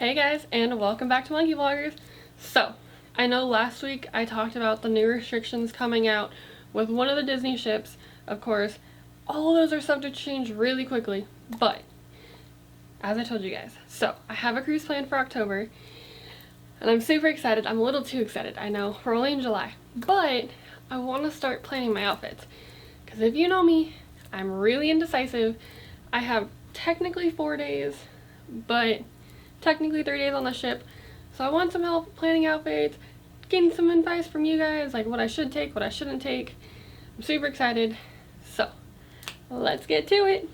Hey guys, and welcome back to Monkey Vloggers. So, I know last week I talked about the new restrictions coming out with one of the Disney ships. Of course, all of those are subject to change really quickly, but as I told you guys, so I have a cruise planned for October, and I'm super excited. I'm a little too excited, I know, we're only in July, but I want to start planning my outfits, because if you know me, I'm really indecisive. I have technically 4 days, but technically 3 days on the ship, so I want some help planning outfits, getting some advice from you guys, like what I should take, what I shouldn't take. I'm super excited, so let's get to it.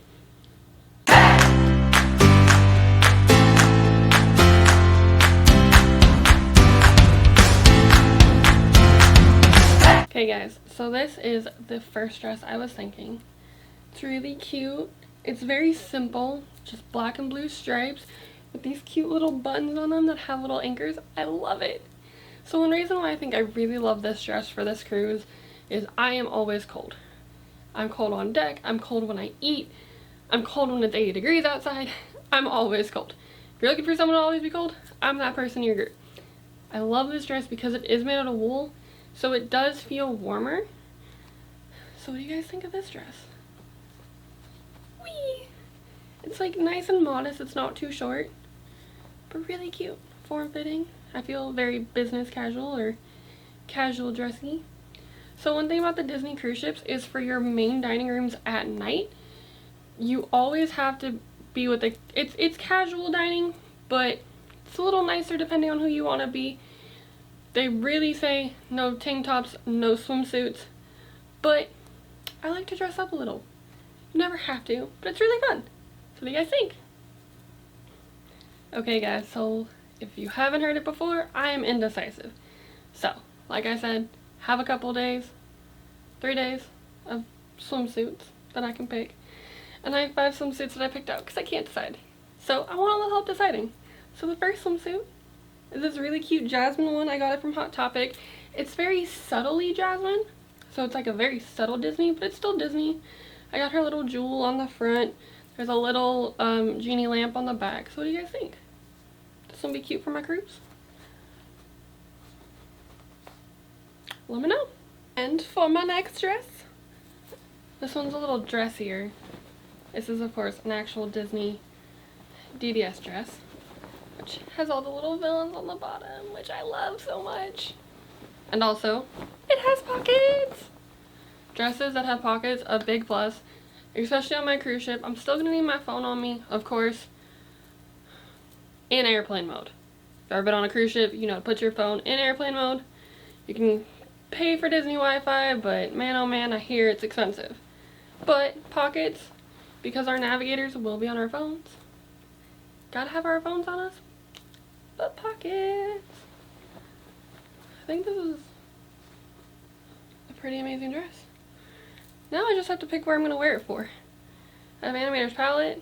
Okay guys, so this is the first dress I was thinking. It's really cute. It's very simple, just black and blue stripes with these cute little buttons on them that have little anchors. I love it. So one reason why I think I really love this dress for this cruise is I am always cold. I'm cold on deck, I'm cold when I eat, I'm cold when it's 80 degrees outside. I'm always cold. If you're looking for someone to always be cold, I'm that person in your group. I love this dress because it is made out of wool, so it does feel warmer. So what do you guys think of this dress? Whee! It's like nice and modest, it's not too short, but really cute, form-fitting. I feel very business casual or casual dressy. So one thing about the Disney cruise ships is for your main dining rooms at night, you always have to be with it's casual dining, but it's a little nicer depending on who you want to be. They really say no tank tops, no swimsuits, but I like to dress up a little. You never have to, but it's really fun. So what do you guys think? Okay guys, so if you haven't heard it before, I am indecisive. So, like I said, have a couple days, 3 days of swimsuits that I can pick. And I have 5 swimsuits that I picked out because I can't decide. So I want a little help deciding. So the first swimsuit is this really cute jasmine one. I got it from Hot Topic. It's very subtly jasmine, so it's like a very subtle Disney, but it's still Disney. I got her little jewel on the front. There's a little genie lamp on the back. So what do you guys think? This one be cute for my cruise? Let me know. And for my next dress, this one's a little dressier. This is of course an actual Disney DDS dress, which has all the little villains on the bottom, which I love so much. And also, it has pockets! Dresses that have pockets, a big plus, especially on my cruise ship. I'm still gonna need my phone on me, of course, in airplane mode. If you've ever been on a cruise ship, you know to put your phone in airplane mode. You can pay for Disney Wi-Fi, but man oh man, I hear it's expensive. But pockets, because our navigators will be on our phones. Gotta have our phones on us, but pockets. I think this is a pretty amazing dress. Now I just have to pick where I'm going to wear it for. I have Animator's Palette.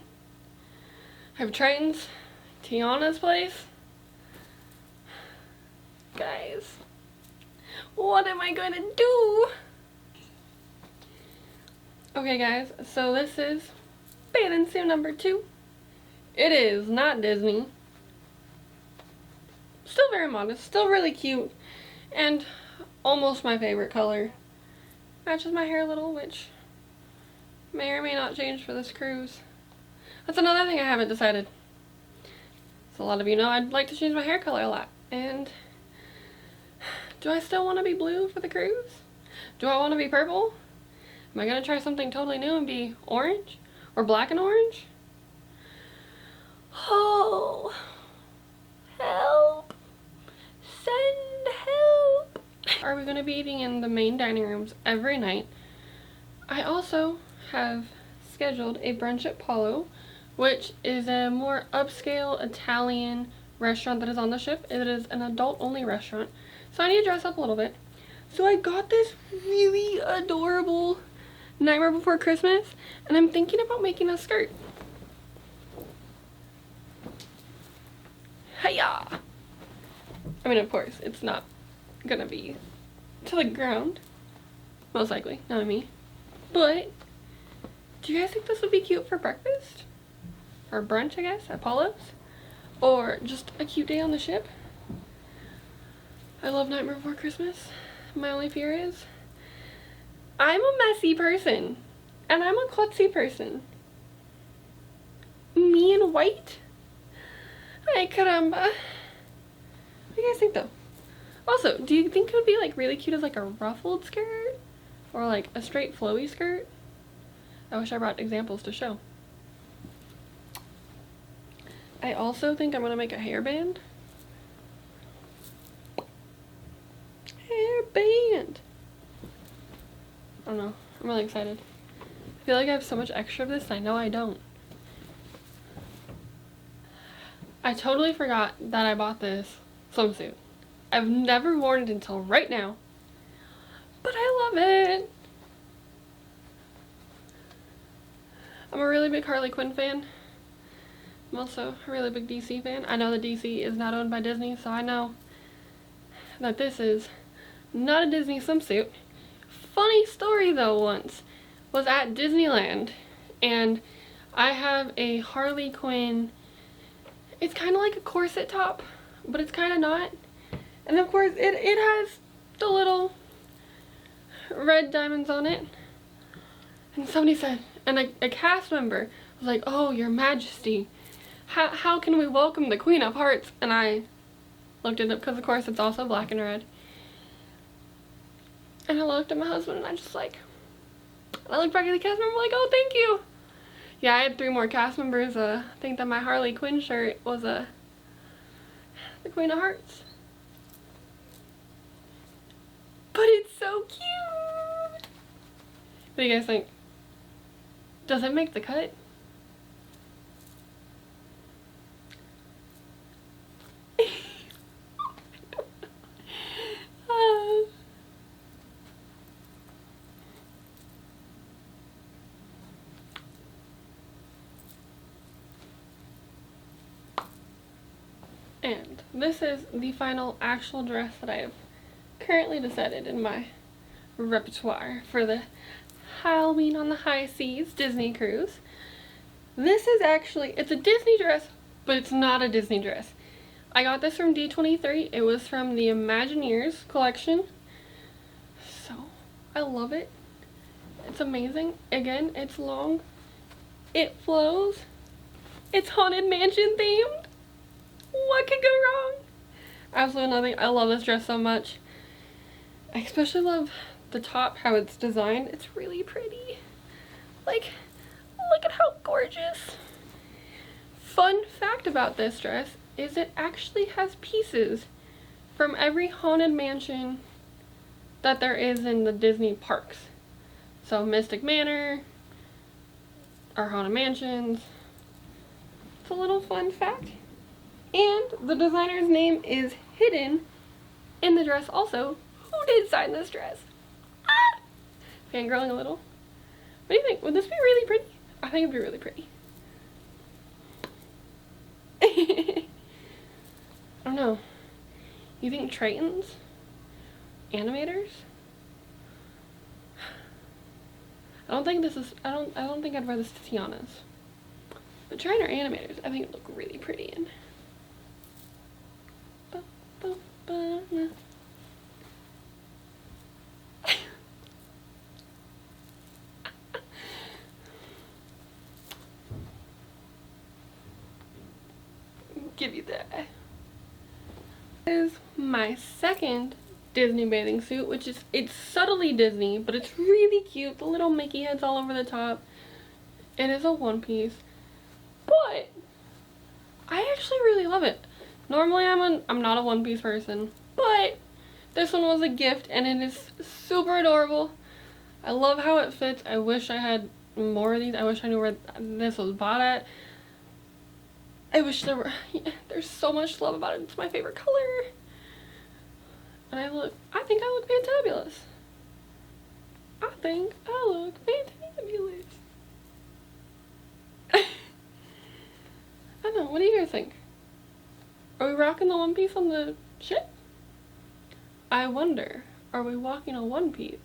I have Triton's, Tiana's place. Guys, what am I going to do? Okay guys, so this is bathing suit number 2. It is not Disney. Still very modest, still really cute, and almost my favorite color. Matches my hair a little, which may or may not change for this cruise. That's another thing I haven't decided. So a lot of you know I'd like to change my hair color a lot. And do I still want to be blue for the cruise? Do I want to be purple? Am I going to try something totally new and be orange? Or black and orange? Oh, help. Send help. Are we going to be eating in the main dining rooms every night? I also have scheduled a brunch at Polo, which is a more upscale Italian restaurant that is on the ship. It is an adult-only restaurant, so I need to dress up a little bit. So I got this really adorable Nightmare Before Christmas, and I'm thinking about making a skirt. Hiya! I mean, of course, it's not gonna be to the ground, most likely, not me, but do you guys think this would be cute for breakfast or brunch, I guess, at Polo's? or just a cute day on the ship. I love Nightmare Before Christmas. My only fear is I'm a messy person and I'm a klutzy person. Me in white? Ay caramba. What do you guys think though? Also, do you think it would be like really cute as like a ruffled skirt or like a straight flowy skirt? I wish I brought examples to show. I also think I'm gonna make a hairband. Hairband! I don't know. I'm really excited. I feel like I have so much extra of this. I know I don't. I totally forgot that I bought this swimsuit. I've never worn it until right now. But I love it! I'm a really big Harley Quinn fan. I'm also a really big DC fan. I know that DC is not owned by Disney, so I know that this is not a Disney swimsuit. Funny story though, once was at Disneyland and I have a Harley Quinn, it's kind of like a corset top, but it's kind of not. And of course it has the little red diamonds on it. And somebody said, and a cast member was like, "Oh, Your Majesty, how can we welcome the Queen of Hearts?" And I looked it up because of course it's also black and red. And I looked at my husband and I looked back at the cast member like, "Oh, thank you." Yeah, I had 3 more cast members think that my Harley Quinn shirt was the Queen of Hearts. But it's so cute! What do you guys think? Does it make the cut? And this is the final actual dress that I have currently decided in my repertoire for the Halloween on the High Seas Disney cruise. This is actually, it's a Disney dress, but it's not a Disney dress. I got this from D23. It was from the Imagineers collection. So, I love it. It's amazing. Again, it's long. It flows. It's Haunted Mansion themed. What could go wrong? Absolutely nothing. I love this dress so much. I especially love the top, how it's designed. It's really pretty. Like, look at how gorgeous. Fun fact about this dress is it actually has pieces from every Haunted Mansion that there is in the Disney parks. So Mystic Manor, our Haunted Mansions. It's a little fun fact. And the designer's name is hidden in the dress also. Who did design this dress? Ah! Fangirling a little. What do you think? Would this be really pretty? I think it'd be really pretty. I don't know. You think Tritons? Animators? I don't think I'd wear this to Tiana's. But Triton or animators, I think it'd look really pretty in. Give you that. This is my second Disney bathing suit, which is, it's subtly Disney, but it's really cute. The little Mickey heads all over the top. It is a one piece, but I actually really love it. Normally I'm not a one piece person, but this one was a gift and it is super adorable. I love how it fits. I wish I had more of these. I wish I knew where this was bought at. I wish there were, there's so much love about it. It's my favorite color. And I think I look fantabulous. I think I look fantabulous. I don't know, what do you guys think? Are we rocking the one piece on the ship? I wonder, are we rocking a one piece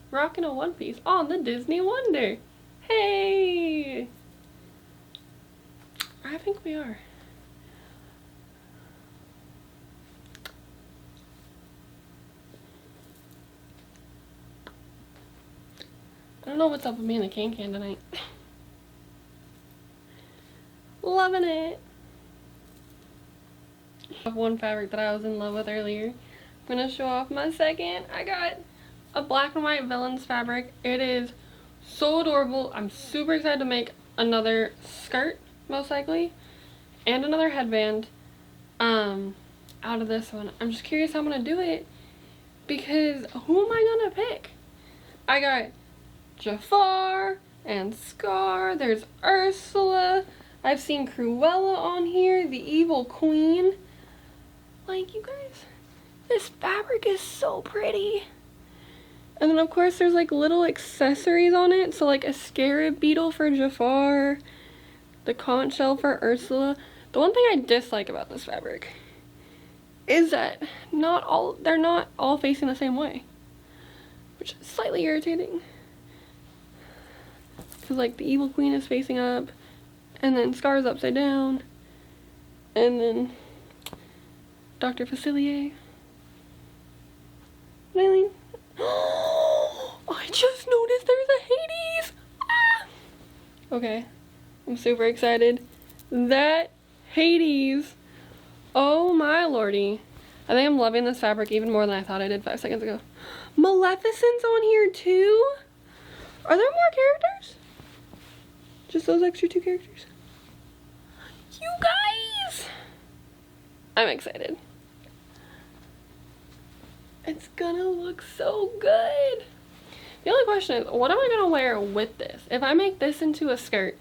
on the Disney Wonder? Hey! I think we are. know what's up with me and the can tonight. Loving it. I have one fabric that I was in love with earlier. I'm gonna show off my second. I got a black and white Villains fabric. It is so adorable. I'm super excited to make another skirt, most likely, and another headband out of this one. I'm just curious how I'm gonna do it, because who am I gonna pick? I got Jafar and Scar. There's Ursula. I've seen Cruella on here, the Evil Queen. Like, you guys, this fabric is so pretty. And then of course there's like little accessories on it. So like a scarab beetle for Jafar, the conch shell for Ursula. The one thing I dislike about this fabric is that they're not all facing the same way, which is slightly irritating. Because like the Evil Queen is facing up, and then Scar's upside down, and then Dr. Facilier. Eileen. I just noticed there's a Hades! Ah! Okay, I'm super excited. That Hades, oh my lordy. I think I'm loving this fabric even more than I thought I did 5 seconds ago. Maleficent's on here too? Are there more characters? Just those extra 2 characters? You guys! I'm excited. It's gonna look so good. The only question is, what am I gonna wear with this? If I make this into a skirt,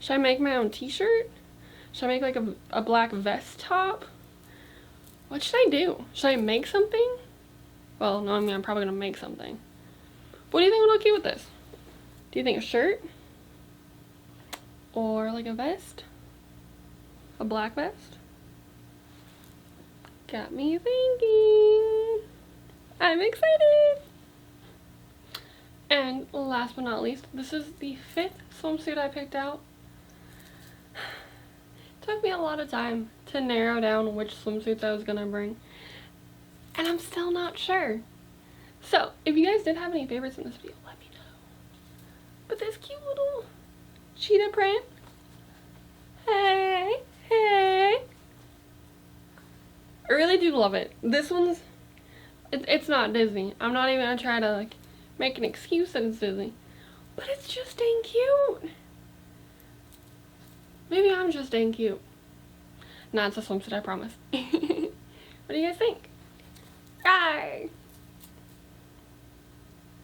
should I make my own t-shirt? Should I make like a black vest top? What should I do? Should I make something? Well, no, I mean, I'm probably gonna make something. What do you think would look cute with this? Do you think a shirt? Or like a vest? A black vest? Got me thinking. I'm excited. And last but not least, this is the 5th swimsuit I picked out. It took me a lot of time to narrow down which swimsuits I was gonna bring, and I'm still not sure. So if you guys did have any favorites in this video, let me know. But this cute little cheetah print, hey, hey, I really do love it. This one's, it's not Disney. I'm not even gonna try to like make an excuse that it's Disney, but it's just dang cute. Maybe I'm just dang cute. Nah, it's a swimsuit, I promise. What do you guys think? Hi.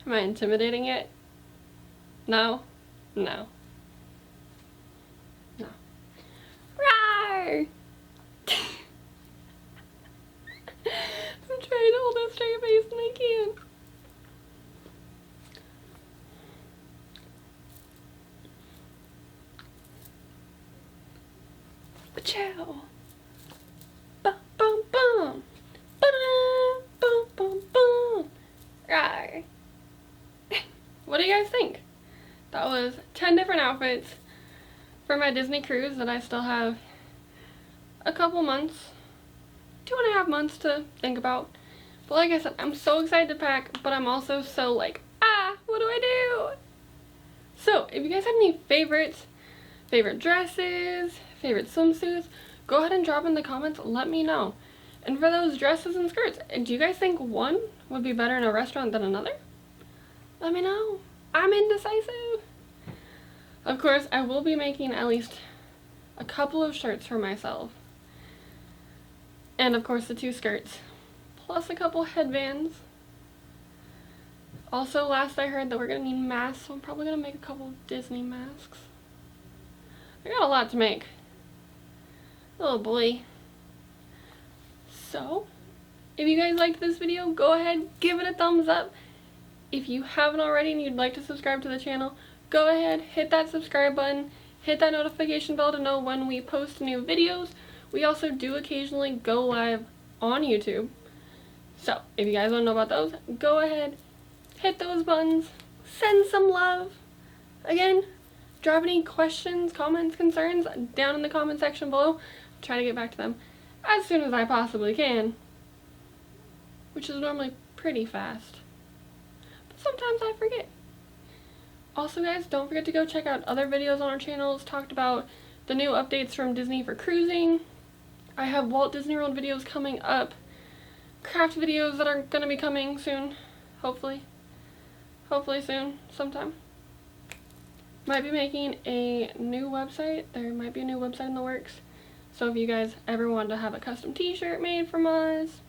Am I intimidating it? No? No. No. Rawr! I'm trying to hold a straight face and I can't. Ciao. Bum bum bum. Ba-da-da. Bum bum bum. Rawr. What do you guys think? That was 10 different outfits for my Disney cruise that I still have a couple months, 2.5 months to think about. But like I said, I'm so excited to pack, but I'm also so like, what do I do? So if you guys have any favorites, favorite dresses, favorite swimsuits, go ahead and drop in the comments, let me know. And for those dresses and skirts, do you guys think one would be better in a restaurant than another? Let me know. I'm indecisive. Of course, I will be making at least a couple of shirts for myself. And of course the 2 skirts, plus a couple headbands. Also, last I heard that we're gonna need masks, so I'm probably gonna make a couple of Disney masks. I got a lot to make. Oh boy. So, if you guys liked this video, go ahead, give it a thumbs up. If you haven't already and you'd like to subscribe to the channel, go ahead, hit that subscribe button, hit that notification bell to know when we post new videos. We also do occasionally go live on YouTube. So, if you guys want to know about those, go ahead, hit those buttons, send some love. Again, drop any questions, comments, concerns down in the comment section below. I'll try to get back to them as soon as I possibly can, which is normally pretty fast. But sometimes I forget. Also guys, don't forget to go check out other videos on our channels. Talked about the new updates from Disney for cruising. I have Walt Disney World videos coming up. Craft videos that are going to be coming soon. Hopefully. Hopefully soon. Sometime. Might be making a new website. There might be a new website in the works. So if you guys ever want to have a custom t-shirt made from us,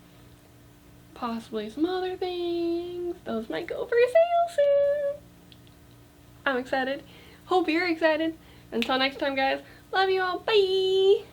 possibly some other things, those might go for sale soon. I'm excited. Hope you're excited. Until next time guys, love you all. Bye!